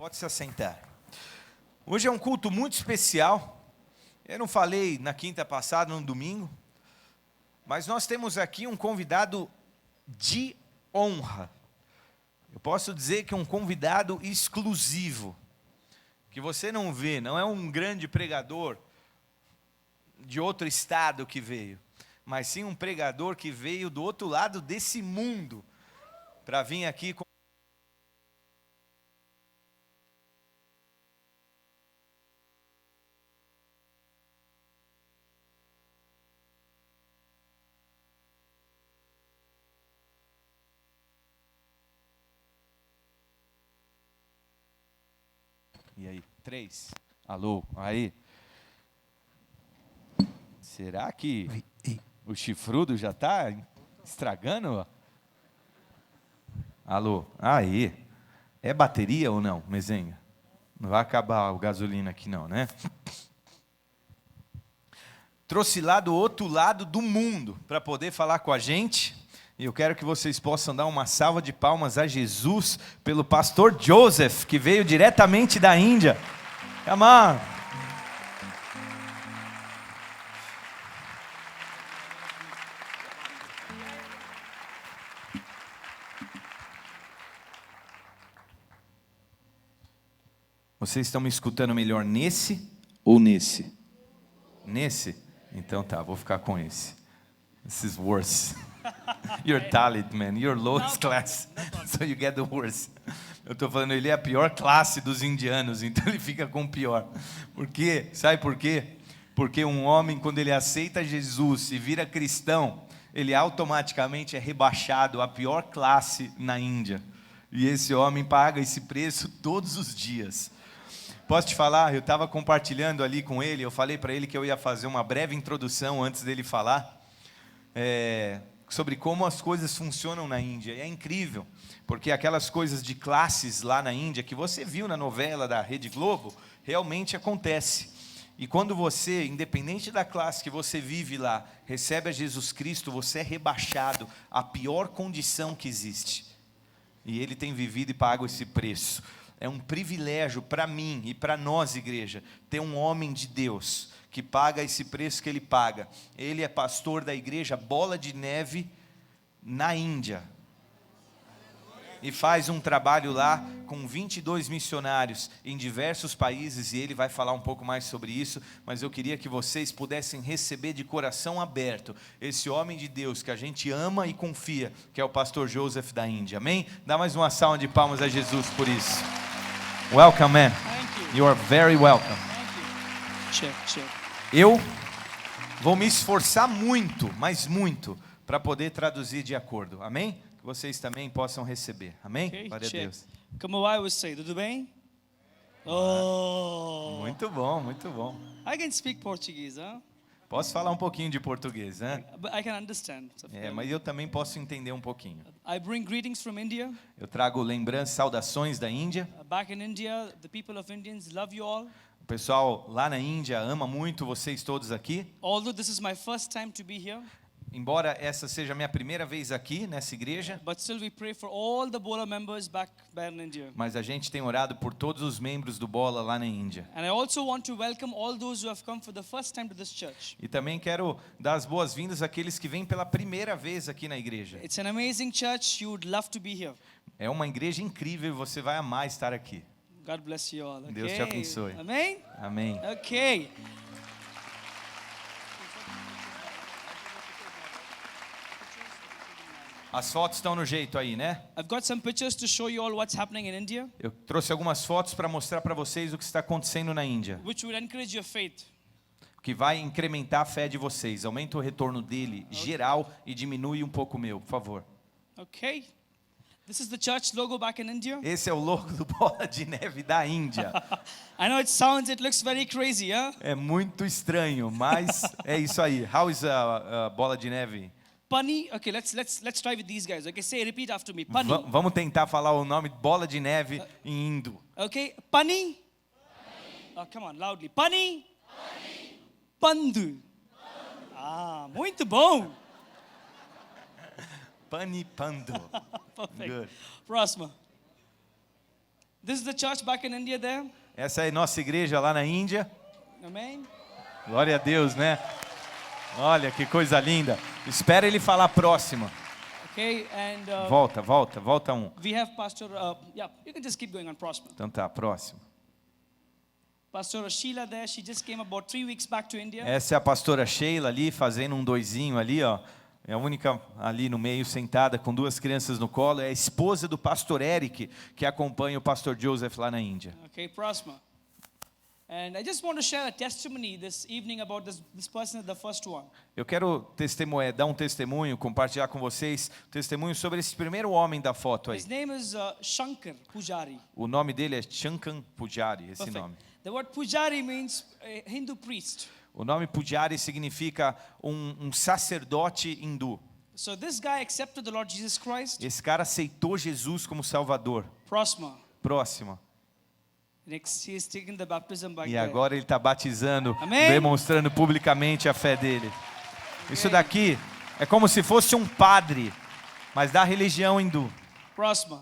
Pode se assentar. Hoje é um culto muito especial. Eu não falei na quinta passada, no domingo, mas nós temos aqui um convidado de honra. Eu posso dizer que é um convidado exclusivo, que você não vê, não é um grande pregador de outro estado que veio, mas sim um pregador que veio do outro lado desse mundo, para vir aqui com... E aí, 3. Alô, aí. Será que o chifrudo já está estragando? Alô, aí. É bateria ou não, Mezenga? Não vai acabar o gasolina aqui não, né? Trouxe lá do outro lado do mundo para poder falar com a gente. E eu quero que vocês possam dar uma salva de palmas a Jesus pelo pastor Joseph, que veio diretamente da Índia. Come on. Vocês estão me escutando melhor nesse ou nesse? Nesse? Então tá, vou ficar com esse. This is worse. You're talented, man. You're lowest class. So you get the worst. Eu estou falando, ele é a pior classe dos indianos, então ele fica com o pior. Por quê? Sabe por quê? Porque um homem, quando ele aceita Jesus e vira cristão, ele automaticamente é rebaixado à pior classe na Índia. E esse homem paga esse preço todos os dias. Posso te falar, eu estava compartilhando ali com ele, eu falei para ele que eu ia fazer uma breve introdução antes dele falar, sobre como as coisas funcionam na Índia. E é incrível, porque aquelas coisas de classes lá na Índia, que você viu na novela da Rede Globo, realmente acontece. E quando você, independente da classe que você vive lá, recebe a Jesus Cristo, você é rebaixado à pior condição que existe. E ele tem vivido e pago esse preço. É um privilégio para mim e para nós, igreja, ter um homem de Deus que paga esse preço que ele paga. Ele é pastor da igreja Bola de Neve na Índia. E faz um trabalho lá com 22 missionários em diversos países, e ele vai falar um pouco mais sobre isso, mas eu queria que vocês pudessem receber de coração aberto esse homem de Deus que a gente ama e confia, que é o pastor Joseph da Índia, amém? Dá mais uma salva de palmas a Jesus por isso. Welcome, man. Thank you. You are very welcome. Thank you. Check. Eu vou me esforçar muito, mas muito, para poder traduzir de acordo, amém? Que vocês também possam receber, amém? Okay, Glória a check. Deus. Como vai você? Tudo bem? Oh. Muito bom, muito bom. I can speak Portuguese, huh? Posso falar um pouquinho de português, né? But I can understand. Mas eu também posso entender um pouquinho. I bring greetings from India. Eu trago lembranças, saudações da Índia. Back in India, the people of Indians love you all. O pessoal lá na Índia ama muito vocês todos aqui. Although this is my first time to be here, Embora essa seja a minha primeira vez aqui nessa igreja, but still we pray for all the Bola members back in India. mas a gente tem orado por todos os membros do Bola lá na Índia. And I also want to welcome all those who have come for the first time to this church. E também quero dar as boas-vindas àqueles que vêm pela primeira vez aqui na igreja. It's an amazing church. You would love to be here. É uma igreja incrível e você vai amar estar aqui. God bless you all. Okay? Deus te abençoe. Amém? Amém. Okay. As fotos estão no jeito aí, né? I've got some pictures to show you all what's happening in India, Eu trouxe algumas fotos para mostrar para vocês o que está acontecendo na Índia, which would encourage your faith. que vai incrementar a fé de vocês. Aumenta o retorno dele geral e diminui um pouco o meu, por favor. Okay. This is the church logo back in India. Esse é o logo do Bola de Neve da Índia. I know it looks very crazy, huh? É muito estranho, mas é isso aí. How is a Bola de Neve? Punny. Okay, let's try with these guys. Okay, say repeat after me. Punny. Vamos tentar falar o nome Bola de Neve em indo. Okay, punny. Oh, come on, loudly. Punny. Pandu. Ah, muito bom. Pani Pando. Perfect. Good. Próxima. This is the church back in India there. Essa é a nossa igreja lá na Índia. Amen. Glória a Deus, né? Olha que coisa linda. Espera ele falar próxima. Okay, and Volta um. we have Pastor, yeah, you can just keep going on, Prosper. Então tá, próximo. Pastor Sheila there, she just came about 3 weeks back to India. Essa é a pastora Sheila ali, fazendo um doisinho ali, ó. É a única ali no meio, sentada com 2 crianças no colo. É a esposa do pastor Eric, que acompanha o pastor Joseph lá na Índia. Okay, Prosper. And I just want to share a testimony this evening about this person, the first one. Eu quero dar um testemunho, compartilhar com vocês testemunho sobre esse primeiro homem da foto aí. His name is Shankar Pujari. O nome dele é Shankar Pujari, esse Perfect. nome. The word Pujari means a Hindu priest. O nome Pujari significa um sacerdote hindu. So this guy accepted the Lord Jesus Christ. Esse cara aceitou Jesus como Salvador. Prosper. Próximo. Next, he is taking the baptism back E there. agora ele está batizando, Amém? demonstrando publicamente a fé dele. Isso daqui é como se fosse um padre, mas da religião hindu. Prosper.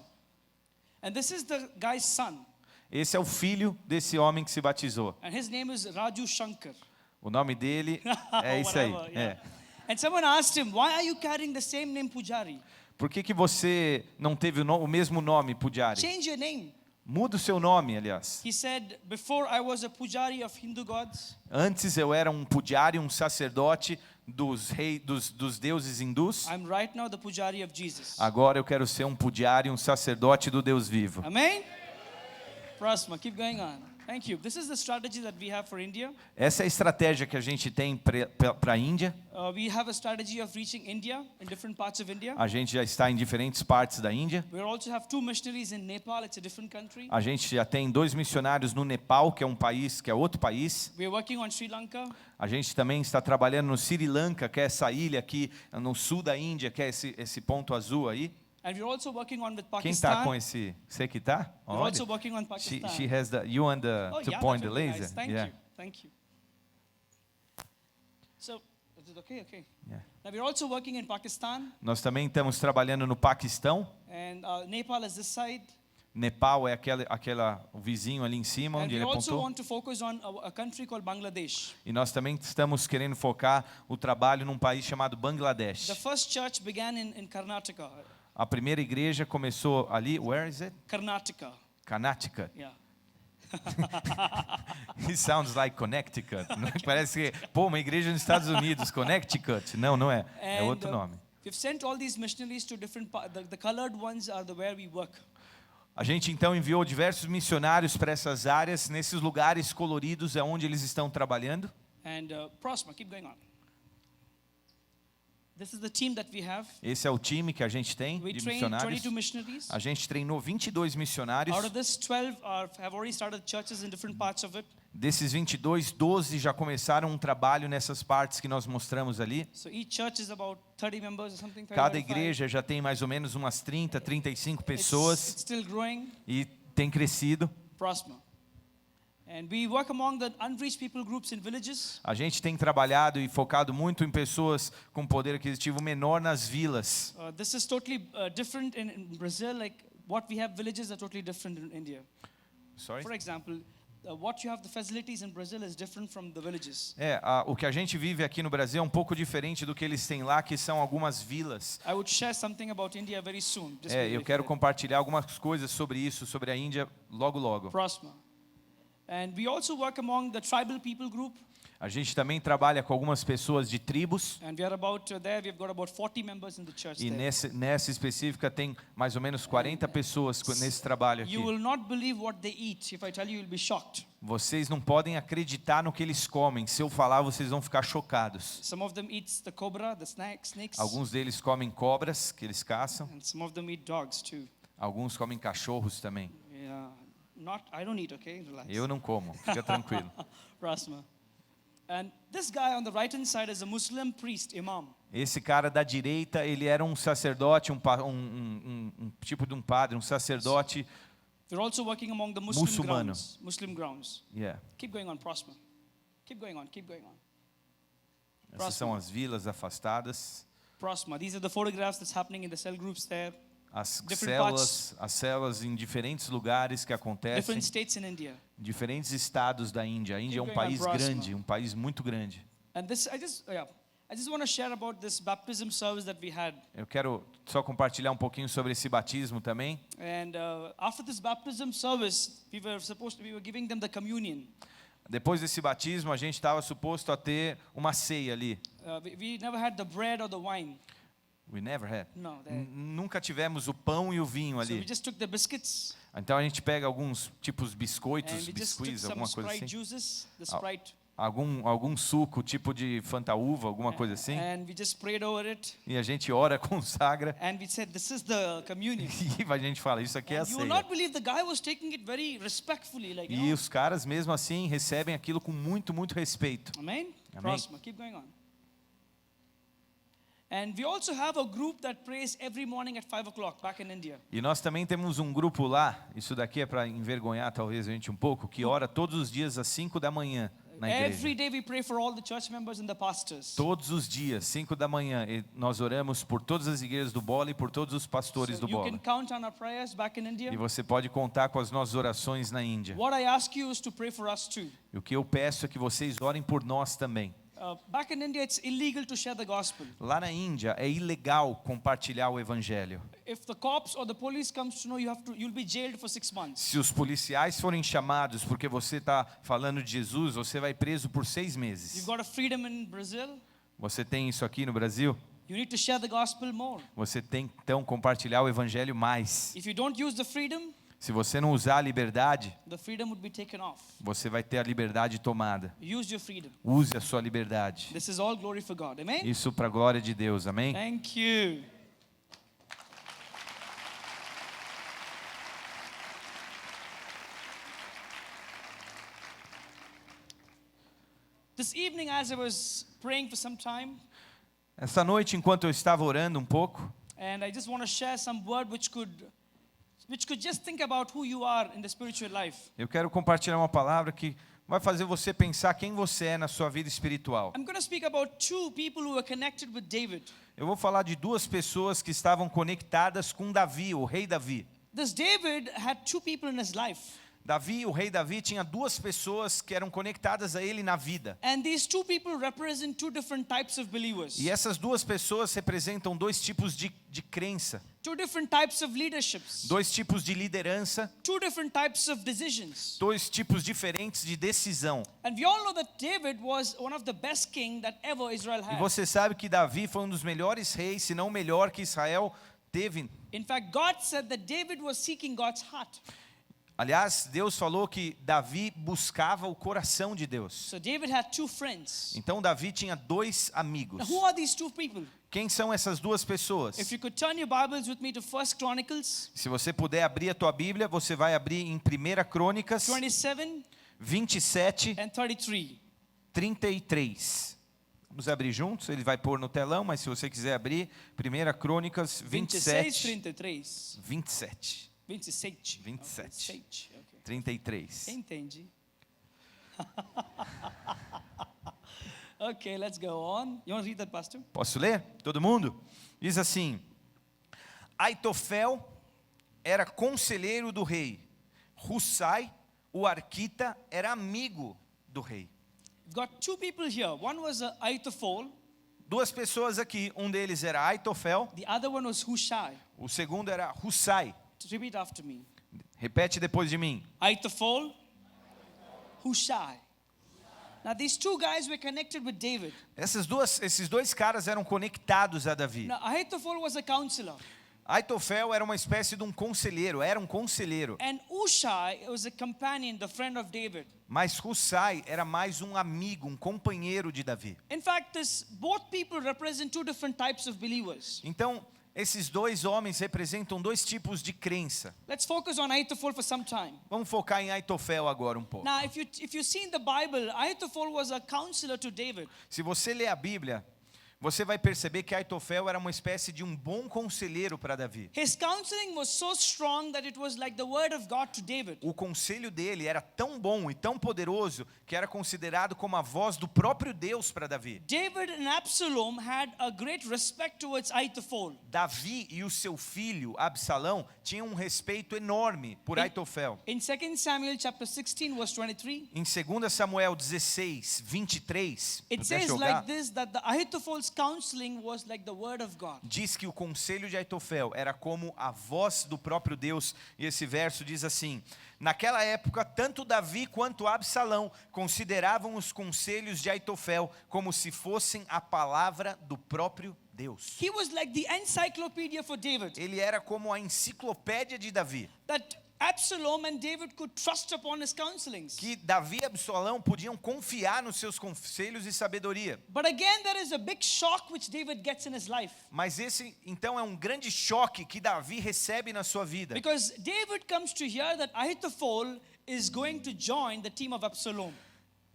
And this is the guy's son. Esse é o filho desse homem que se batizou. And his name is Raju Shankar. O nome dele é isso aí. Whatever, É. yeah. And someone asked him, why are you carrying the same name Pujari? Por que você não teve o mesmo nome, Pujari? Change your name. Muda o seu nome, aliás. He said, before I was a Pujari of Hindu gods. Antes eu era um Pujari, um sacerdote dos deuses hindus. I'm right now the Pujari of Jesus. Agora eu quero ser um Pujari, um sacerdote do Deus vivo. Amen? Prosper, keep going on. Thank you. This is the strategy that we have for India. Essa é a estratégia que a gente tem para a Índia. We have a strategy of reaching India in different parts of India. A gente já está em diferentes partes da Índia. We also have 2 missionaries in Nepal. It's a different country. A gente já tem 2 missionários no Nepal, que é um país, que é outro país. We are working on Sri Lanka. A gente também está trabalhando no Sri Lanka, que é essa ilha aqui no sul da Índia, que é esse ponto azul aí. And we're also working on with Quem está Pakistan. com esse? Você que está? We're also working on Pakistan. She has you and the Oh, to yeah, point that the would be laser. nice. Thank Yeah. you. Thank you. So, is it okay? Okay. Yeah. Now we're also working in Pakistan, Nós também estamos trabalhando no Paquistão. and Nepal is this side. Nepal é o vizinho ali em cima, And onde we ele also apontou. want to focus on a country called Bangladesh. E nós também estamos querendo focar o trabalho num país chamado The Bangladesh. first church began in Karnataka. A primeira igreja começou ali, where is it? Karnataka. Connecticut. Yeah. It sounds like Connecticut. Parece que, pô, uma igreja nos Estados Unidos, Connecticut. Não, não é. É outro nome. We've sent all these missionaries to different parts. The colored ones are where we work. A gente então enviou diversos missionários para essas áreas, nesses lugares coloridos é onde eles estão trabalhando. And Prosper, keep going on. This is the team that we have. Esse é o time que a gente tem We de trained missionários. 22 missionaries. A gente treinou 22 missionários. Out of this, 12 have already started churches in different parts of it. Desses 22, 12 já começaram um trabalho nessas partes que nós mostramos ali. So each church is about 30 members or something. 30, Cada 35. igreja já tem mais ou menos umas 30, 35 It's pessoas still growing. e tem crescido. Prosper. And we work among the unreached people groups in villages. A gente tem trabalhado e focado muito em pessoas com poder aquisitivo menor nas vilas. This is totally different in Brazil. Like what we have villages are totally different in India. Sorry? For example, what you have the facilities in Brazil is different from the villages. O que a gente vive aqui no Brasil é um pouco diferente do que eles têm lá, que são algumas vilas. I would share something about India very soon. Just be Eu very quero clear. compartilhar algumas coisas sobre isso, sobre a Índia, logo logo. Prosper. And we also work among the tribal people group. A gente também trabalha com algumas pessoas de tribos. And we are about there. We've got about 40 members in the church E there. nessa específica tem mais ou menos 40 pessoas nesse trabalho aqui. You will not believe what they eat. If I tell you, you'll be shocked. Vocês não podem acreditar no que eles comem. Se eu falar, vocês vão ficar chocados. Some of them eat the cobra, the snakes. Alguns deles comem cobras que eles caçam. And some of them eat dogs too. Alguns comem cachorros também. Yeah. I don't eat, okay? Relax. Eu não como, fica tranquilo. Rasma. And this guy on the right-hand side is a Muslim priest, imam. Esse cara da direita, ele era um sacerdote, um tipo de um padre, um sacerdote. We're also working among the Muçulmano. Muslim grounds. Yeah. Keep going on, Prosper. Keep going on. Essas são as vilas afastadas. Prosper. These are the photographs that's happening in the cell groups there. as Different células em diferentes lugares que acontecem, different states in India. em diferentes estados da Índia. A Índia é um Keep going país across, grande, man. um país muito grande. And this, I just want to share about this baptism service that we had. Eu quero só compartilhar um pouquinho sobre esse batismo também. And after this baptism service, we were giving them the communion. Depois desse batismo, a gente estava suposto a ter uma ceia ali. We never had the bread or the wine. We never had. No. Nunca tivemos o pão e o vinho So we ali. just took the biscuits Então a gente pega alguns tipos biscoitos, and we just took biscuits, some alguma coisa Sprite assim. juices, the Sprite. Algum suco, tipo de Fanta-uva, alguma coisa assim. And we just prayed over it. E a gente ora, consagra. And we said, this is the communion. E a gente fala, isso aqui é a And you will ceia. not believe the guy was taking it very respectfully, like, you E know. os caras, mesmo assim, recebem aquilo com muito, muito respeito. Amen? Amen. Prosper. Keep going on. And we also have a group that prays every morning at 5 o'clock back in India. E nós também temos um grupo lá, isso daqui é para envergonhar talvez a gente um pouco, que ora todos os dias às 5 da manhã na Every igreja. day we pray for all the church members and the pastors. Todos os dias, 5 da manhã, e nós oramos por todas as igrejas do Bola e por todos os pastores So do you Bola. can count on our prayers back in India. E você pode contar com as nossas orações na Índia. What I ask you is to pray for us too. E o que eu peço é que vocês orem por nós também. Back in India, it's illegal to share the gospel. Lá na Índia é ilegal compartilhar o evangelho. If the cops or the police comes to know, you'll be jailed for 6 months. Se os policiais forem chamados porque você está falando de Jesus, você vai preso por 6 You've meses. got a freedom in Brazil. Você tem isso aqui no Brasil? You need to share the gospel more. Você tem então compartilhar o evangelho mais. If you don't use the freedom, Se você não usar a liberdade, the freedom would be taken off. você vai ter a liberdade tomada. Use your freedom. Use a sua liberdade. This is all glory for God. Amen? Isso para a glória de Deus, amém? Thank you. This evening, as I was praying for some time, Essa noite, enquanto eu estava orando um pouco, and I just want to share some word which could just think about who you are in the spiritual life. eu quero compartilhar uma palavra que vai fazer você pensar quem você é na sua vida espiritual. I'm going to speak about two people who were connected with David. Eu vou falar de 2 pessoas que estavam conectadas com Davi, o rei Davi. This David had two people in his life. Davi, o rei Davi, tinha 2 pessoas que eram conectadas a ele na vida. And these two people represent two different types of believers. E essas 2 pessoas representam 2 tipos de crença, Two different types of leaderships. 2 tipos de liderança, Two different types of decisions. 2 tipos diferentes de decisão. And we all know that David was one of the best king that ever Israel E had. você sabe que Davi foi um dos melhores reis, se não o melhor que Israel teve. In fact, God said that David was seeking God's heart. Aliás, Deus falou que Davi buscava o coração de Deus. So David had two friends. Então Davi tinha 2 amigos. Now, who are these two people? Quem são essas 2 pessoas? If you could turn your Bibles with me to 1 Chronicles Se você puder abrir a tua Bíblia, você vai abrir em 1 Crônicas 27 27, and 33. 33. Vamos abrir juntos, ele vai pôr no telão, mas se você quiser abrir, 1 Crônicas 26, 27, 33. 27, 27. 27. Okay. 33. Entendi. Okay, let's go on. You want to read that, Pastor? Posso ler? Todo mundo? Diz assim: Aitofel era conselheiro do rei. Hussai, o arquita, era amigo do rei. We've got two people here. One was Ahithophel. 2 pessoas aqui, um deles era Aitofel, The other one was Hushai. o segundo era Hussai. Repeat after me. Repete depois de mim. Ahithophel, Hushai. Now these two guys were connected with David. Esses 2 caras eram conectados a Davi. Now Ahithophel was a counselor, Aitofel era uma espécie de um conselheiro, era um conselheiro. and Hushai was a companion, the friend of David. Mas Hussai era mais um amigo, um companheiro de Davi. In fact, both people represent two different types of believers. Então, esses 2 homens representam 2 tipos de crença. Let's focus on Ahithophel for some time. Vamos focar em Aitofel agora um pouco. Now, if you see in the Bible, Ahithophel was a counselor to David. Se você ler a Bíblia, você vai perceber que Aitofel era uma espécie de um bom conselheiro para Davi. His counseling was so strong that it was like the word of God to David. O conselho dele era tão bom e tão poderoso que era considerado como a voz do próprio Deus para Davi. David and Absalom had a great respect towards Ahithophel. Davi e o seu filho Absalão tinham um respeito enorme por Aitofel. In 2 Samuel chapter 16 verse 23, Em 2 Samuel 16, 23, it puder says jogar, like this, that the Ahithophel's counseling was like the word of God. diz que o conselho de Aitofel era como a voz do próprio Deus. E esse verso diz assim: naquela época, tanto Davi quanto Absalão consideravam os conselhos de Aitofel como se fossem a palavra do próprio Deus. He was like the encyclopedia for David, Ele era como a enciclopédia de Davi, that Absalom and David could trust upon his counselings. que Davi e Absalão podiam confiar nos seus conselhos e sabedoria. But again, there is a big shock which David gets in his life. Mas esse então é um grande choque que Davi recebe na sua vida. Because David comes to hear that Ahithophel is going to join the team of Absalom.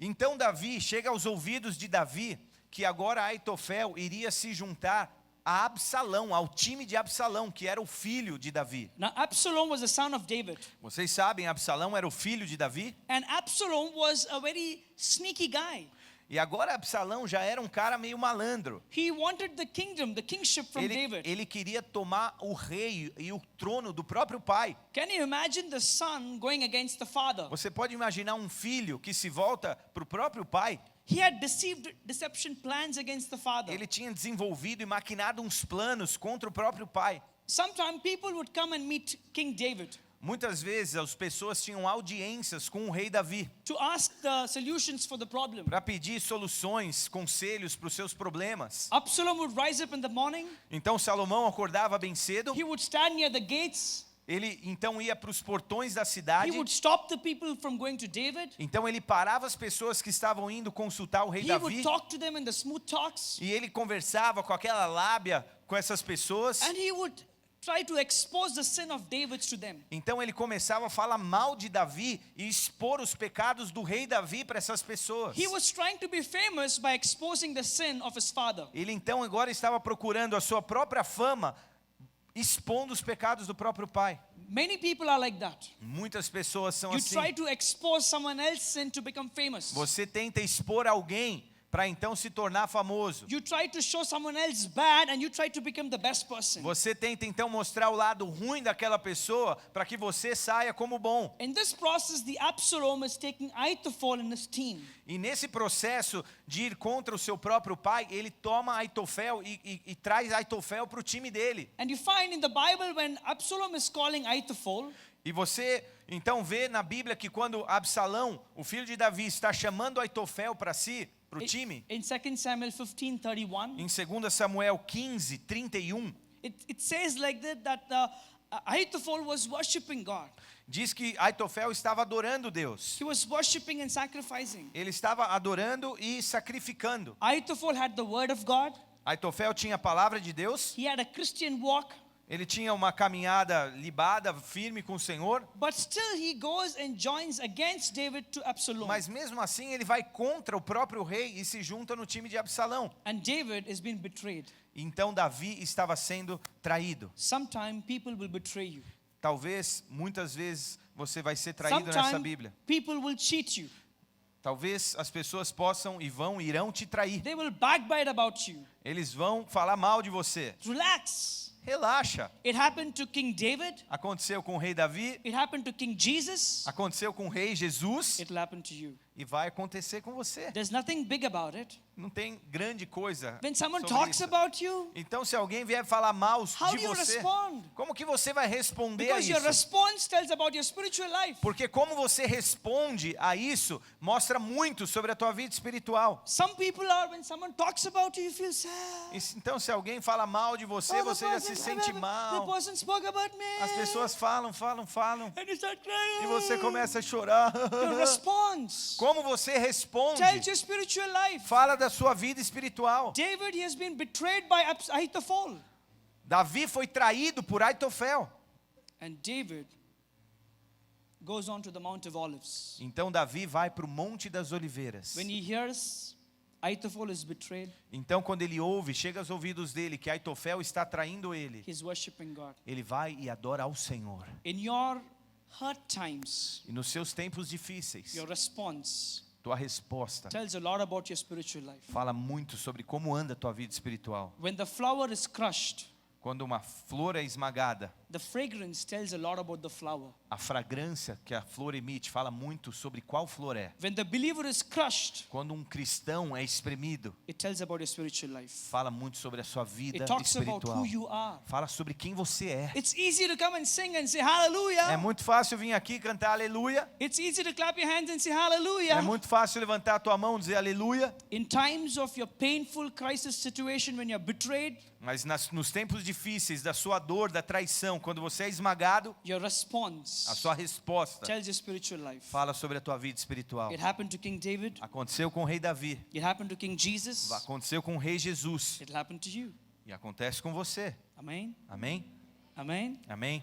Então Davi chega aos ouvidos de Davi que agora Aitofel iria se juntar a Absalão, ao time de Absalão, que era o filho de Davi. Now, Absalom was the son of David. Vocês sabem, Absalão era o filho de Davi? And Absalom was a very sneaky guy. E agora Absalão já era um cara meio malandro. He wanted the kingdom, the kingship from David. Ele queria tomar o rei e o trono do próprio pai. Can you imagine the son going against the father? Você pode imaginar um filho que se volta para o próprio pai? He had deception plans against the father. Ele tinha desenvolvido e maquinado uns planos contra o próprio pai. Sometimes people would come and meet King David Muitas vezes as pessoas tinham audiências com o rei Davi to ask the solutions for the problem. para pedir soluções, conselhos para os seus problemas. Absalom would rise up in the morning. Então Salomão acordava bem cedo. He would stand near the gates. Ele então ia para os portões da He cidade. would stop the people from going to David. Então ele parava as pessoas que estavam indo consultar o rei He Davi. would talk to them in the smooth talks. E ele conversava com aquela lábia com essas pessoas. And he would try to expose the sin of David to them. Então ele começava a falar mal de Davi e expor os pecados do rei Davi para essas pessoas. He was trying to be famous by exposing the sin of his father. Ele então agora estava procurando a sua própria fama, expondo os pecados do próprio pai. Many people are like that. Muitas pessoas são You assim. try to expose someone else's sin to become famous. Você tenta expor alguém para então se tornar famoso. You try to show someone else bad and you try to become the best person. Você tenta então mostrar o lado ruim daquela pessoa para que você saia como bom. In this process, the Absalom is taking Ahithophel and his team. E nesse processo de ir contra o seu próprio pai, ele toma Aitofel e traz Aitofel para o time dele. And you find in the Bible when Absalom is calling Ahithophel, E você então vê na Bíblia que quando Absalão, o filho de Davi, está chamando Aitofel para si, para o time, in 2 Samuel 15:31, em 2 Samuel 15, 31, it says like that Ahithophel was worshiping God. diz que Aitofel estava adorando Deus. He was worshiping and sacrificing. Ele estava adorando e sacrificando. Ahithophel had the word of God. Aitofel tinha a palavra de Deus, He had a Christian walk. ele tinha uma caminhada libada, firme com o Senhor, But still he goes and joins against David to Absalom. mas mesmo assim ele vai contra o próprio rei e se junta no time de Absalão. And David is being betrayed. Então Davi estava sendo traído. Sometimes people will betray you. Talvez, muitas vezes, você vai ser traído nessa Sometimes Bíblia. people will cheat you. Talvez as pessoas possam e irão te trair. They will backbite about you. Eles vão falar mal de você. Relax. Relaxa. It happened to King David. Aconteceu com o rei Davi, It happened to King Jesus. aconteceu com o rei Jesus It will happen to you. e vai acontecer com você. There's nothing big about it. Não tem grande coisa When someone sobre talks isso. about you, Então, se alguém vier falar mal how de do you você, respond? como que você vai responder a Because your isso? response tells about your spiritual life. Porque como você responde a isso, mostra muito sobre a tua vida espiritual. Some people are, when someone talks about you, you feel sad. Então, se alguém fala mal de você, Oh, você já se sente the mal. person spoke about me. As pessoas falam. And you start crying. E você começa a chorar. Your response Como você responde? tells your spiritual life. Fala da sua vida espiritual. David, he has been betrayed by Ahithophel. Davi foi traído por Aitofel. And David goes on to the Mount of Olives. Então Davi vai para o Monte das Oliveiras. When he hears Ahithophel is betrayed, Então, quando ele ouve, chega aos ouvidos dele que Aitofel está traindo ele, he's worshiping God. ele vai e adora ao Senhor. In your hard times, E nos seus tempos difíceis, your response tua resposta tells a lot about your spiritual life. fala muito sobre como anda a tua vida espiritual. When the flower is crushed, Quando uma flor é esmagada, the fragrance tells a lot about the flower. a fragrância que a flor emite fala muito sobre qual flor é. When the believer is crushed, Quando um cristão é espremido, it tells about your spiritual life. fala muito sobre a sua vida It talks about espiritual. who you are. Fala sobre quem você é. It's easy to come and sing and say hallelujah. É muito fácil vir aqui e cantar aleluia. It's easy to clap your hands and say É hallelujah. muito fácil levantar a tua mão e dizer aleluia. In times of your painful crisis situation, when you're betrayed, Mas nos tempos difíceis da sua dor, da traição, quando você é esmagado, your response a sua resposta tells your spiritual life. fala sobre a tua vida espiritual. It happened to King David. Aconteceu com o rei Davi, It happened to King Jesus. aconteceu com o rei Jesus It happened to you. e acontece com você. Amen. Amém? Amen. Amém?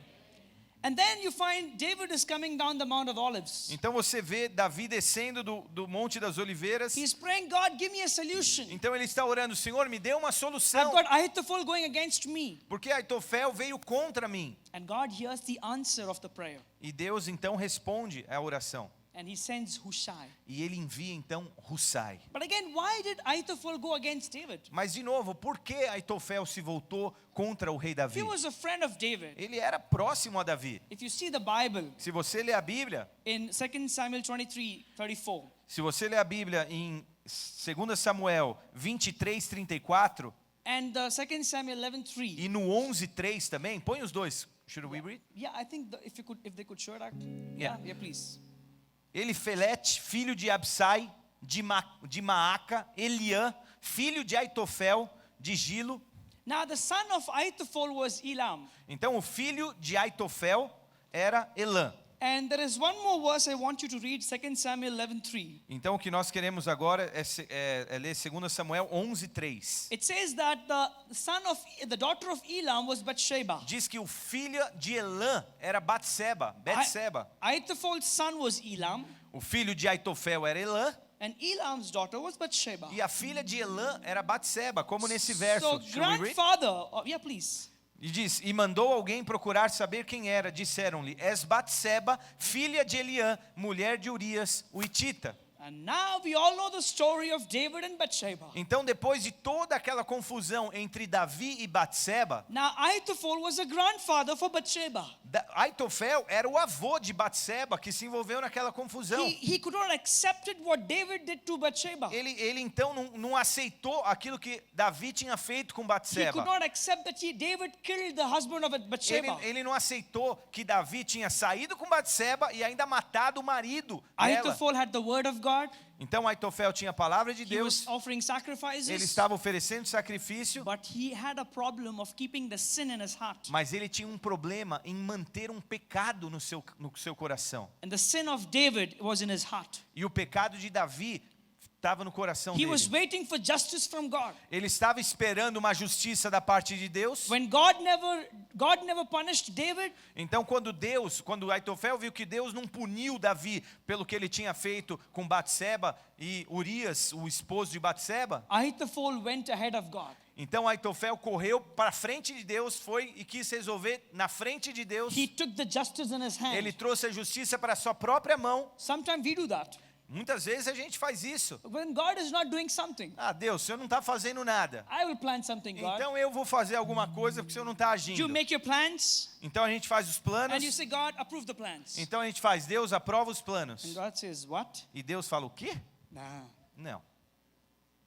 And then you find David is coming down the Mount of Olives. Então você vê Davi descendo do Monte das Oliveiras. He's praying, God, give me a solution. Então ele está orando, Senhor, me dê uma I've solução, got Ahithophel going against me. porque Aitofel veio contra mim. And God hears the answer of the prayer. E Deus então responde à oração. And he sends Hushai. E ele envia então Hussai. But again, why did Ahithophel go against David? Mas de novo, por que Aitofel se voltou contra o rei Davi? He was a friend of David. Ele era próximo a Davi. If you see the Bible Se você ler a Bíblia, in 2 Samuel 23:34, se você ler a Bíblia em 2 Samuel 23:34 and 2 Samuel 11:3. e no 11:3 também, põe os dois. Should we read? Yeah, I think if they could show it. Yeah. Yeah, please. Elifelete, filho de Absai, de Maaca, Eliã, filho de Aitofel, de Gilo. Now the son of Ahithophel was Elam. Então o filho de Aitofel era Elã. And there is one more verse I want you to read, 2 Samuel 11:3. Então o que nós queremos agora é ler 2 Samuel 11:3. It says that the daughter of Elam was Bathsheba. Diz que o filho de Elã era Batseba. Ahithophel's son was Elam, O filho de Aitofel era Elã and Elam's daughter was Bathsheba. e a filha de Elã era Batseba, como nesse verso. So Should we read? grandfather, yeah, please. E diz, e mandou alguém procurar saber quem era. Disseram-lhe, és Batseba, filha de Eliã, mulher de Urias, o Hitita. And now we all know the story of David and Bathsheba. Então, depois de toda aquela confusão entre Davi e Batseba, Now Ahithophel was a grandfather for Bathsheba. Aitofel era o avô de Batseba que se envolveu naquela confusão. He could not accept what David did to Bathsheba. Ele então não aceitou aquilo que Davi tinha feito com He Batseba. could not accept that David killed the husband of Bathsheba. Ele não aceitou que Davi tinha saído com Batseba e ainda matado o marido dela. Ahithophel had the word of God. Então Aitofel tinha a palavra de He Deus, was offering sacrifices. ele estava oferecendo sacrifício, But he had a problem of keeping the sin in his heart. mas ele tinha um problema em manter um pecado no seu coração. And the sin of David was in his heart. E o pecado de Davi estava no coração He was dele. waiting for justice from God. Ele estava esperando uma justiça da parte de Deus. When God never punished David, Então quando Aitofel viu que Deus não puniu Davi pelo que ele tinha feito com Batseba e Urias, o esposo de Batseba, Ahithophel went ahead of God. então Aitofel correu para frente de Deus, foi e quis resolver na frente de Deus. He took the justice in his hand. Ele trouxe a justiça para a sua própria mão. Sometimes we do that. Muitas vezes a gente faz isso. When God is not doing something, Ah, Deus, o Senhor não está fazendo nada. I will plan something, God. Então eu vou fazer alguma coisa porque o Senhor não está You agindo. make your plans, Então a gente faz os planos. and you say, God, approve the plans. Então a gente faz, Deus aprova os And planos. God says, what? E Deus fala, o quê? Nah, Não,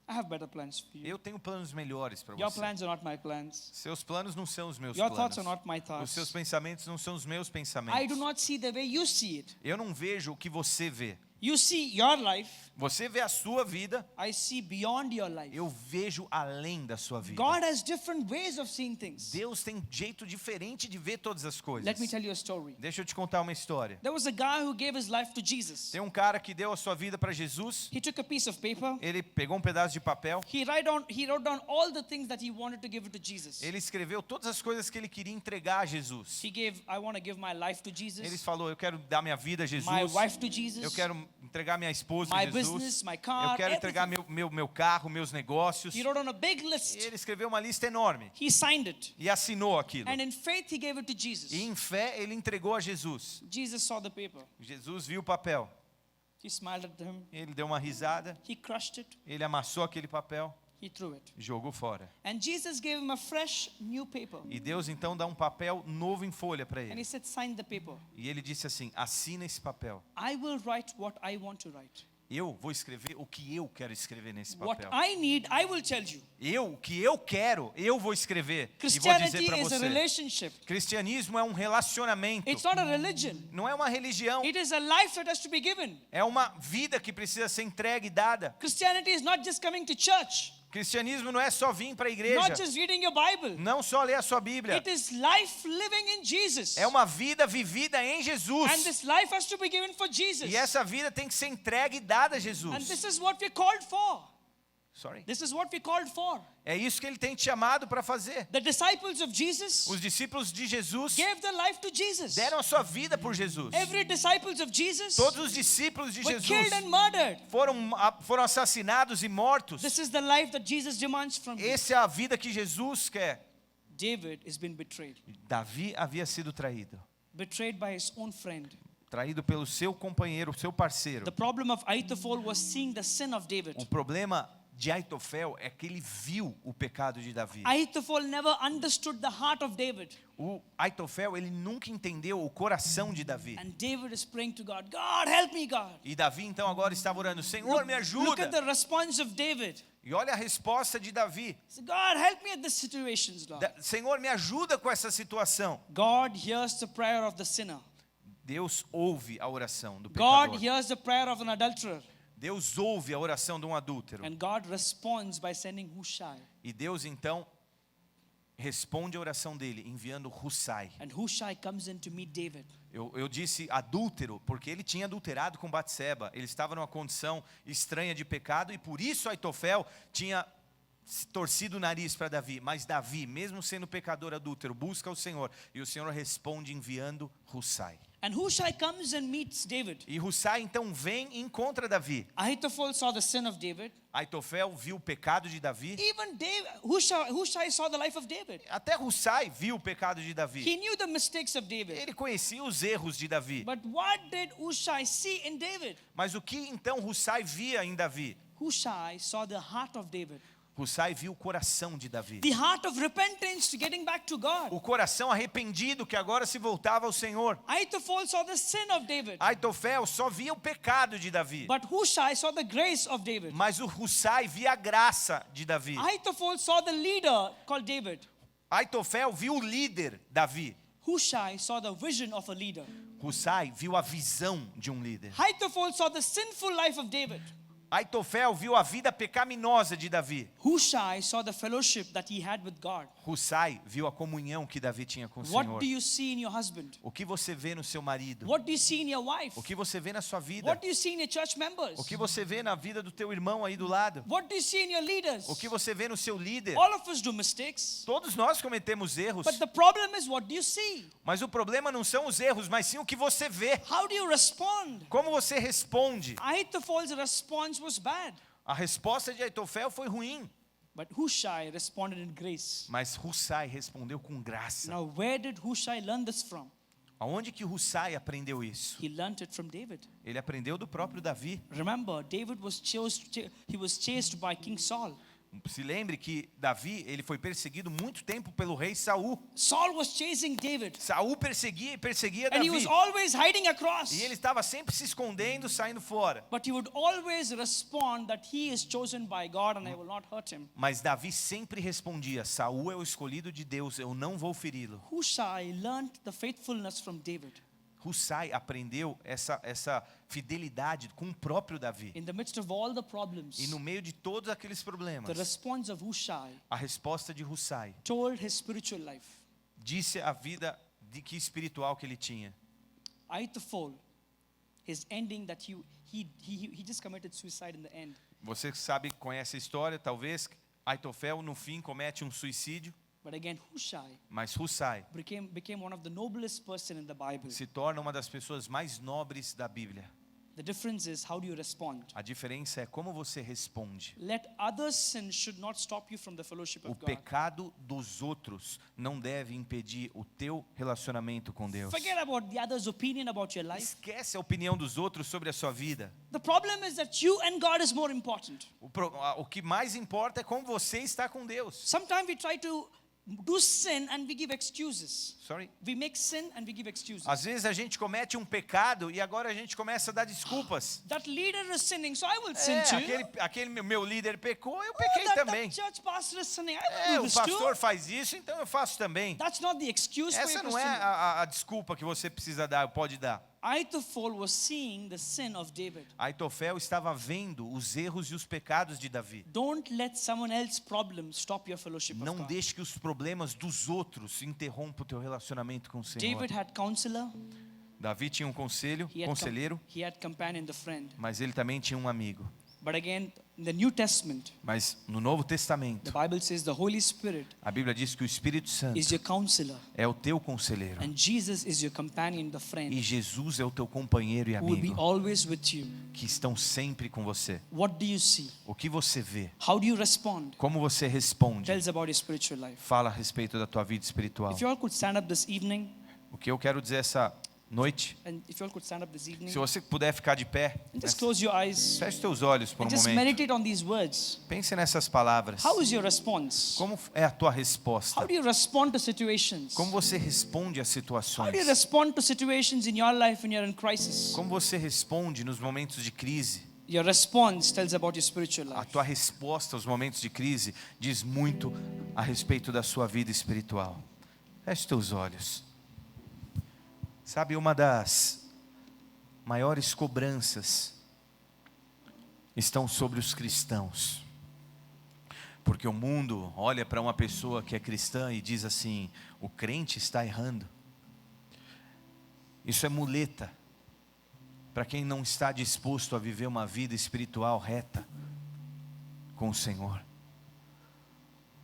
I have better plans for you. eu tenho planos melhores para Your você. plans are not my plans. Seus planos não são os meus Your planos. thoughts are not my Os seus thoughts. pensamentos não são os meus I do pensamentos. not see the way you see it. Eu não vejo o que você vê. You see your life, Você vê a sua vida, I see beyond your life. eu vejo além da sua vida. God has different ways of seeing things. Deus tem jeito diferente de ver todas as coisas. Let me tell you a story. Deixa eu te contar uma história. There was a guy who gave his life to Jesus. Tem um cara que deu a sua vida para Jesus. He took a piece of paper. Ele pegou um pedaço de papel. He wrote down all the things that he wanted to give to Jesus. Ele escreveu todas as coisas que ele queria entregar a Jesus. I want to give my life to Ele Jesus, falou, eu quero dar minha vida a Jesus. my wife to Jesus, Eu quero entregar minha esposa my a Jesus. business, my car, Eu quero entregar everything. meu carro, meus negócios. He wrote on a big E list. ele escreveu uma lista enorme He signed it. e assinou aquilo. And in faith, he gave it to Jesus. E em fé ele entregou a Jesus. Jesus saw the paper. Jesus viu o papel. He smiled at him. Ele deu uma risada. He crushed it. Ele amassou aquele papel He threw it. e jogou fora. And Jesus gave him a fresh, new paper. E Deus então dá um papel novo em folha para And he ele. said, sign the paper. E ele disse assim: assina esse papel. I will write what I want to write. Eu vou escrever o que eu quero escrever nesse What papel. I need, I will tell you. O que eu quero, eu vou escrever e vou dizer Christianity para is a você. relationship. Cristianismo é um relacionamento. It's not a religion. Não é uma religião. It is a life that has to be given. É uma vida que precisa ser entregue e dada. Christianity is not just coming to church, Cristianismo não é só vir para a igreja. not just reading your Bible. Não só ler a sua Bíblia. It is life living in Jesus. É uma vida vivida em And Jesus. this life has to be given for Jesus. E essa vida tem que ser entregue e dada a And Jesus. this is what we're called for. Sorry. This is what we're called for. É isso que ele tem te chamado para fazer. The disciples of Jesus Os discípulos de Jesus gave their life to Jesus. deram a sua vida por Jesus. Every disciples of Jesus Todos os discípulos de were Jesus killed and murdered. foram assassinados e mortos. This is the life that Jesus demands from you. Essa é a vida que Jesus quer. David has been betrayed. Davi havia sido traído. Betrayed by his own friend. Traído pelo seu companheiro, seu parceiro. The problem of Ahithophel was seeing the sin of David. O problema de Aitofel é que ele viu o pecado de Davi. Ahithophel never understood the heart of David. O Aitofel, ele nunca entendeu o coração de Davi. And David is praying to God, God, help me, God. E Davi então agora estava orando: Senhor, me Look at ajuda. the response of David. E olha a resposta de Davi: He said, God, help me at this situations, Lord. Senhor, me ajuda com essa situação. God hears the prayer of the sinner. Deus ouve a oração do God pecador. hears the prayer of an adulterer. Deus ouve a oração de um adúltero. And God responds by sending Hushai. E Deus então responde a oração dele enviando Hussai. And Hushai comes in to meet David. Eu disse adúltero porque ele tinha adulterado com Batseba. Ele estava numa condição estranha de pecado e por isso Aitofel tinha torcido o nariz para Davi. Mas Davi, mesmo sendo pecador adúltero, busca o Senhor e o Senhor responde enviando Hussai. And Hushai comes and meets David. E Hussai então vem e encontra Davi. Ahithophel saw the sin of David. Aitofel viu o pecado de Davi. Even Hushai saw the life of David. Até Hussai viu o pecado de Davi. He knew the mistakes of David. Ele conhecia os erros de Davi. But what did Hushai see in David? Mas o que então Hussai via em Davi? Hushai saw the heart of David. Hussai viu o coração de Davi. The heart of repentance to getting back to God. O coração arrependido que agora se voltava ao Senhor. Ahithophel saw the sin of David. Aitofel só via o pecado de Davi. But Hushai saw the grace of David. Mas o Hussai via a graça de Davi. Ahithophel saw the leader called David. Aitofel viu o líder Davi. Hushai saw the vision of a leader. Hussai viu a visão de um líder. Ahithophel saw the sinful life of David. Aitofel viu a vida pecaminosa de Davi. Hushai saw the fellowship that he had with God. Hussai viu a comunhão que Davi tinha com o What Senhor. do you see in your husband? O que você vê no seu marido? What do you see in your wife? O que você vê na sua vida? What do you see in your church members? O que você vê na vida do teu irmão aí do lado? What do you see in your leaders? O que você vê no seu líder? All of us do mistakes. Todos nós cometemos erros. But the problem is, what do you see? Mas o problema não são os erros, mas sim o que você vê. How do you respond? Como você responde? Ahithophel's response was bad. A resposta de Aitofel foi ruim. But Hushai responded in grace. Mas Hussai respondeu com graça. Now, where did Hushai learn this from? Aonde que Hussai aprendeu isso? He learned it from David. Ele aprendeu do próprio Davi. Remember, David was chased by King Saul. Se lembre que Davi, ele foi perseguido muito tempo pelo rei Saul. Saul was chasing David. Saul perseguia And Davi. he was always hiding across. E ele estava sempre se escondendo, saindo fora. But he would always respond that he is chosen by God and I will not hurt him. Mas Davi sempre respondia: Saul é o escolhido de Deus, eu não vou feri-lo. Hushai learned the faithfulness from David. Hussai aprendeu essa fidelidade com o próprio Davi. In the midst of all the problems, E no meio de todos aqueles the problemas, response of Hushai a resposta de Hussai told his spiritual life. disse a vida de que espiritual que ele tinha. Ahithophel, his ending that he just committed suicide in the end. Você sabe, conhece a história, talvez. Aitofel no fim comete um suicídio, But again, Hushai mas Hussai became one of the noblest person in the Bible. se torna uma das pessoas mais nobres da Bíblia. The difference is how do you respond? A diferença é como você responde. Let others' sin should not stop you from the fellowship O of God. pecado dos outros não deve impedir o teu relacionamento com Deus. Forget about the other's opinion about your life. Esquece a opinião dos outros sobre a sua vida. The problem is that you and God is more important. O que mais importa é como você está com Deus. Sometimes we try to do sin and we give excuses. Sorry. We make sin and we give excuses. Às vezes a gente comete um pecado e agora a gente começa a dar desculpas. That leader is sinning, so I will sin too. Aquele meu líder pecou, eu Oh, pequei that também. church pastor is sinning, I will do O this pastor too. faz isso, então eu faço também. That's not the excuse for Essa your não é Christian. a desculpa que você precisa dar, pode dar. Ahithophel was seeing the sin of David. Aitofel estava vendo os erros e os pecados de Davi. Don't let someone else's problems stop your fellowship of Não God. deixe que os problemas dos outros interrompam o teu relacionamento com o Senhor. David had counselor, Davi tinha um conselheiro, he had companion, the friend. mas ele também tinha um amigo. But again, in the New Testament, Mas no Novo the Testamento, Bible says the Holy Spirit a Bíblia diz que o Espírito Santo is your counselor, é o teu conselheiro and Jesus is your companion, the e friend, Jesus é o teu companheiro e who will be amigo, always with you. que estão sempre com você. What do you see? O que você vê, How do you respond? como você responde, Tells about your spiritual life. fala a respeito da tua vida espiritual. If you all could stand up this evening, O que eu quero dizer essa noite, and if you all could stand up this evening, se você puder ficar de pé, and just close your eyes feche teus olhos por and um just momento. meditate on these words. Pense nessas palavras. How is your response? Como é a tua resposta? How do you respond to situations? Como você responde às How do you situações? respond to situations in your life when you're in crisis? Como você responde nos momentos de crise? Your response tells about your spiritual A life. tua resposta aos momentos de crise diz muito a respeito da sua vida espiritual. Feche teus olhos. Sabe, uma das maiores cobranças estão sobre os cristãos. Porque o mundo olha para uma pessoa que é cristã e diz assim: o crente está errando. Isso é muleta para quem não está disposto a viver uma vida espiritual reta com o Senhor.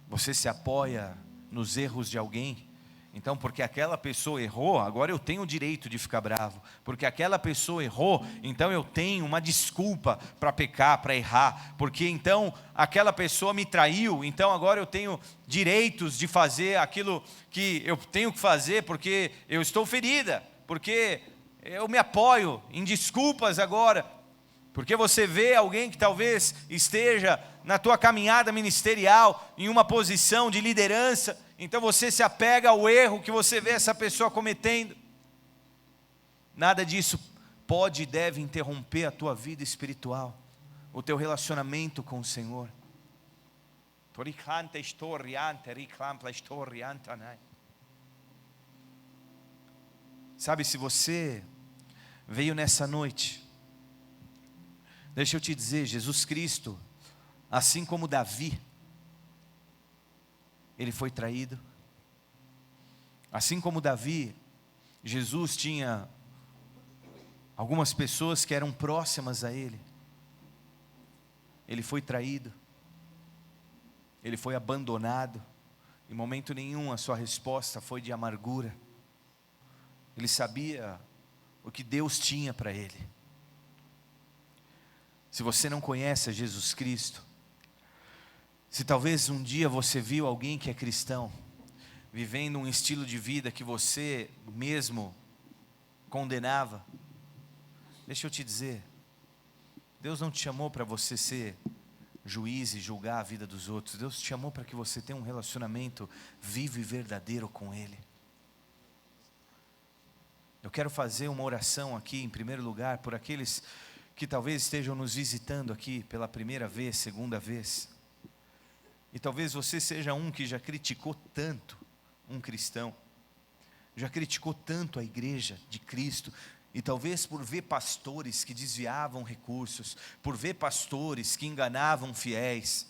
Você se apoia nos erros de alguém. Então, porque aquela pessoa errou, agora eu tenho o direito de ficar bravo. Porque aquela pessoa errou, então eu tenho uma desculpa para pecar, para errar. Porque então aquela pessoa me traiu, então agora eu tenho direitos de fazer aquilo que eu tenho que fazer, porque eu estou ferida. Porque eu me apoio em desculpas agora. Porque você vê alguém que talvez esteja na tua caminhada ministerial, em uma posição de liderança, então você se apega ao erro que você vê essa pessoa cometendo. Nada disso pode e deve interromper a tua vida espiritual, o teu relacionamento com o Senhor. Sabe, se você veio nessa noite, deixa eu te dizer, Jesus Cristo, assim como Davi, ele foi traído. Assim como Davi, Jesus tinha algumas pessoas que eram próximas a ele. Ele foi traído. Ele foi abandonado. Em momento nenhum a sua resposta foi de amargura. Ele sabia o que Deus tinha para ele. Se você não conhece a Jesus Cristo, se talvez um dia você viu alguém que é cristão, vivendo um estilo de vida que você mesmo condenava, deixa eu te dizer, Deus não te chamou para você ser juiz e julgar a vida dos outros. Deus te chamou para que você tenha um relacionamento vivo e verdadeiro com Ele. Eu quero fazer uma oração aqui, em primeiro lugar, por aqueles que talvez estejam nos visitando aqui pela primeira vez, segunda vez. E talvez você seja um que já criticou tanto um cristão, já criticou tanto a igreja de Cristo, e talvez por ver pastores que desviavam recursos, por ver pastores que enganavam fiéis,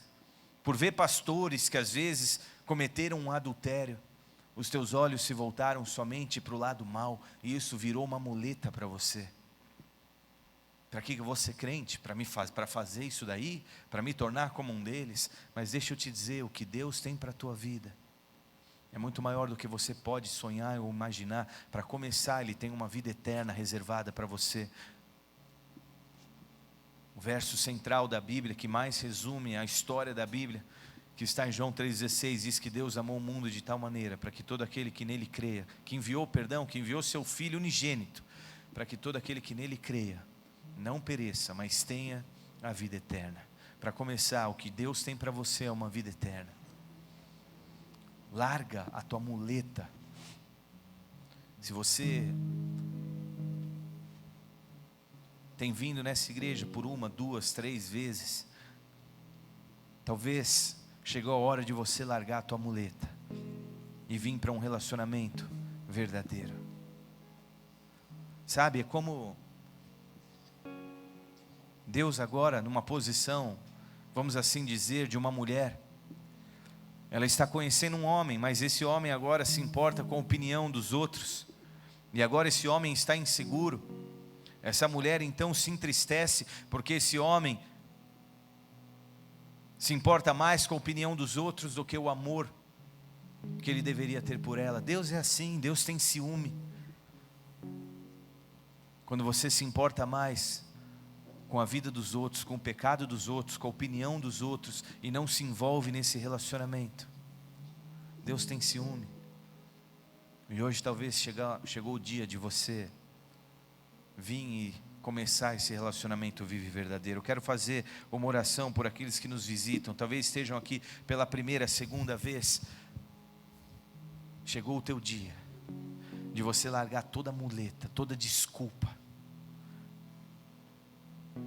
por ver pastores que às vezes cometeram um adultério, os teus olhos se voltaram somente para o lado mau, e isso virou uma muleta para você. Para que eu vou ser crente? Para fazer isso daí? Para me tornar como um deles? Mas deixa eu te dizer, o que Deus tem para a tua vida é muito maior do que você pode sonhar ou imaginar. Para começar, Ele tem uma vida eterna reservada para você. verso central da Bíblia, que mais resume a história da Bíblia, que está em João 3,16, diz que Deus amou o mundo de tal maneira, para que todo aquele que nele creia, que enviou seu Filho unigênito, para que todo aquele que nele creia, não pereça, mas tenha a vida eterna. Para começar, o que Deus tem para você é uma vida eterna. Larga a tua muleta. Se você tem vindo nessa igreja por 1, 2, 3 vezes, talvez chegou a hora de você largar a tua muleta e vir para um relacionamento verdadeiro. Sabe, é como Deus agora numa posição, vamos assim dizer, de uma mulher. Ela está conhecendo um homem, mas esse homem agora se importa com a opinião dos outros. E agora esse homem está inseguro. Essa mulher então se entristece, porque esse homem se importa mais com a opinião dos outros do que o amor que ele deveria ter por ela. Deus é assim, Deus tem ciúme. Quando você se importa mais com a vida dos outros, com o pecado dos outros, com a opinião dos outros, e não se envolve nesse relacionamento, Deus tem ciúme. E hoje talvez chegou o dia de você vir e começar esse relacionamento vivo e verdadeiro. Eu quero fazer uma oração por aqueles que nos visitam, talvez estejam aqui pela primeira, segunda vez. Chegou o teu dia de você largar toda muleta, toda desculpa.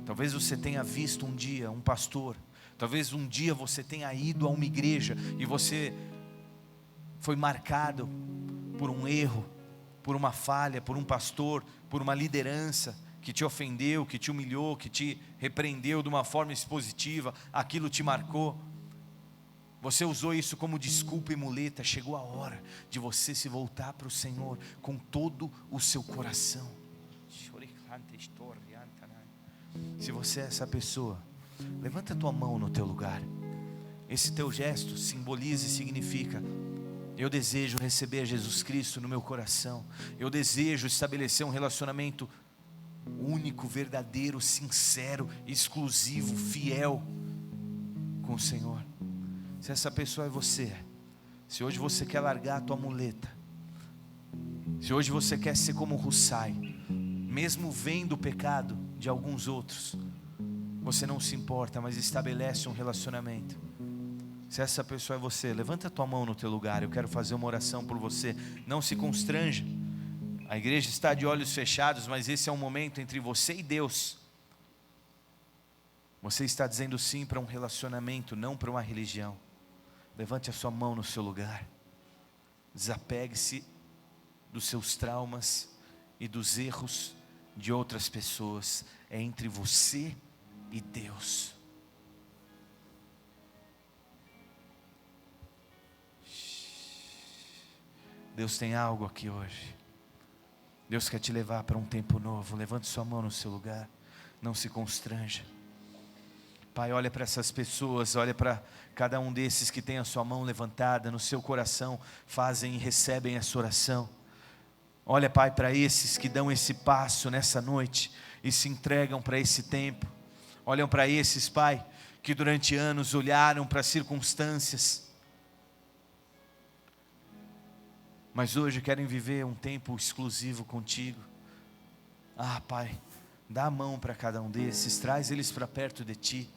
Talvez você tenha visto um dia um pastor, talvez um dia você tenha ido a uma igreja e você foi marcado por um erro, por uma falha, por um pastor, por uma liderança que te ofendeu, que te humilhou, que te repreendeu de uma forma expositiva, aquilo te marcou. Você usou isso como desculpa e muleta. Chegou a hora de você se voltar para o Senhor com todo o seu coração. Se você é essa pessoa, levanta a tua mão no teu lugar. Esse teu gesto simboliza e significa: eu desejo receber Jesus Cristo no meu coração. Eu desejo estabelecer um relacionamento único, verdadeiro, sincero, exclusivo, fiel com o Senhor. Se essa pessoa é você, se hoje você quer largar a tua muleta, se hoje você quer ser como Russai, mesmo vendo o pecado de alguns outros, você não se importa, mas estabelece um relacionamento. Se essa pessoa é você, levanta a tua mão no teu lugar. Eu quero fazer uma oração por você. Não se constranja. A igreja está de olhos fechados, mas esse é um momento entre você e Deus. Você está dizendo sim para um relacionamento, não para uma religião. Levante a sua mão no seu lugar. Desapegue-se dos seus traumas e dos erros de outras pessoas. É entre você e Deus. Deus tem algo aqui hoje. Deus quer te levar para um tempo novo. Levante sua mão no seu lugar. Não se constranja. Pai, olha para essas pessoas, olha para cada um desses que tem a sua mão levantada no seu coração, fazem e recebem essa oração. Olha, Pai, para esses que dão esse passo nessa noite e se entregam para esse tempo. Olham para esses, Pai, que durante anos olharam para as circunstâncias, mas hoje querem viver um tempo exclusivo contigo. Ah, Pai, dá a mão para cada um desses, traz eles para perto de Ti.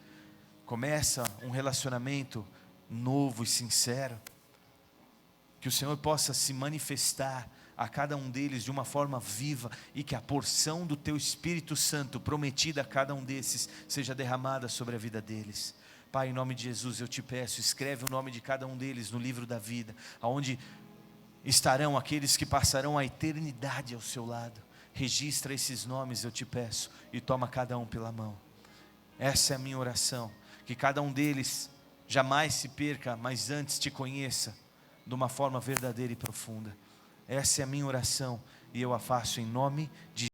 Começa um relacionamento novo e sincero. Que o Senhor possa se manifestar a cada um deles de uma forma viva, e que a porção do Teu Espírito Santo prometida a cada um desses seja derramada sobre a vida deles. Pai, em nome de Jesus eu te peço, escreve o nome de cada um deles no livro da vida, aonde estarão aqueles que passarão a eternidade ao seu lado. Registra esses nomes, eu te peço, e toma cada um pela mão. Essa é a minha oração, que cada um deles jamais se perca, mas antes te conheça de uma forma verdadeira e profunda. Essa é a minha oração, e eu a faço em nome de